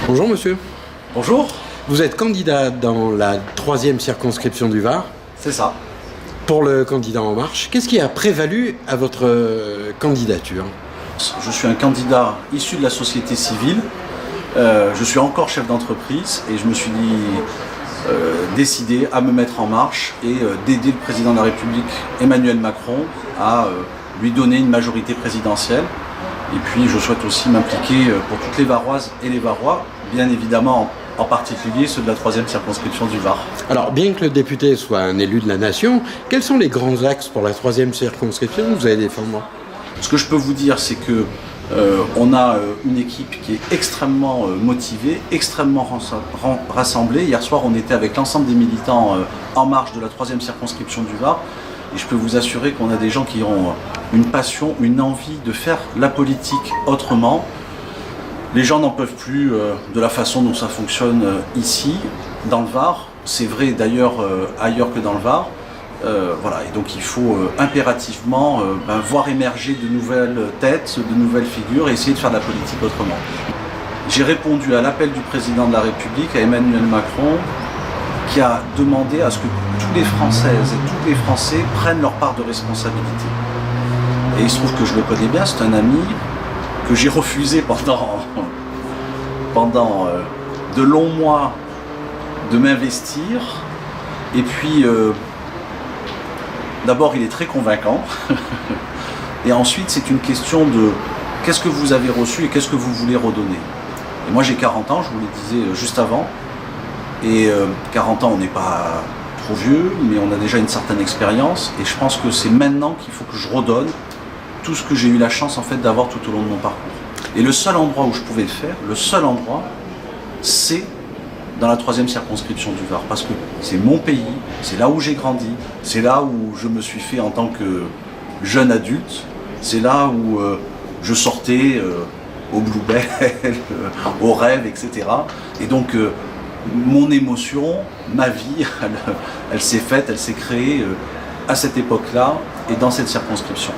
Bonjour monsieur. Bonjour. Vous êtes candidat dans la 3e circonscription du Var. C'est ça. Pour le candidat En Marche, qu'est-ce qui a prévalu à votre candidature? Je suis un candidat issu de la société civile. Je suis encore chef d'entreprise et je me suis décidé à me mettre en marche et d'aider le président de la République, Emmanuel Macron, à lui donner une majorité présidentielle. Et puis je souhaite aussi m'impliquer pour toutes les Varoises et les Varois, bien évidemment en particulier ceux de la 3e circonscription du Var. Alors, bien que le député soit un élu de la nation, quels sont les grands axes pour la 3e circonscription que vous allez défendre? Ce que je peux vous dire, c'est que on a une équipe qui est extrêmement motivée, extrêmement rassemblée. Hier soir, on était avec l'ensemble des militants En Marche de la 3e circonscription du Var. Et je peux vous assurer qu'on a des gens qui ont une passion, une envie de faire la politique autrement. Les gens n'en peuvent plus de la façon dont ça fonctionne ici, dans le Var. C'est vrai d'ailleurs ailleurs que dans le Var. Voilà, et donc il faut impérativement voir émerger de nouvelles têtes, de nouvelles figures et essayer de faire de la politique autrement. J'ai répondu à l'appel du président de la République, à Emmanuel Macron, qui a demandé à ce que tous les Françaises et tous les Français prennent leur part de responsabilité. Et il se trouve que je le connais bien, c'est un ami que j'ai refusé pendant de longs mois de m'investir. Et puis, d'abord, il est très convaincant. Et ensuite, c'est une question de qu'est-ce que vous avez reçu et qu'est-ce que vous voulez redonner. Et moi, j'ai 40 ans, je vous le disais juste avant. Et 40 ans, on n'est pas trop vieux, mais on a déjà une certaine expérience. Et je pense que c'est maintenant qu'il faut que je redonne tout ce que j'ai eu la chance en fait d'avoir tout au long de mon parcours. Et le seul endroit où je pouvais le faire, le seul endroit, c'est dans la 3e circonscription du Var. Parce que c'est mon pays, c'est là où j'ai grandi, c'est là où je me suis fait en tant que jeune adulte, c'est là où je sortais au Bluebell, au rêve, etc. Et donc, mon émotion, ma vie, elle s'est faite, elle s'est créée à cette époque-là et dans cette circonscription.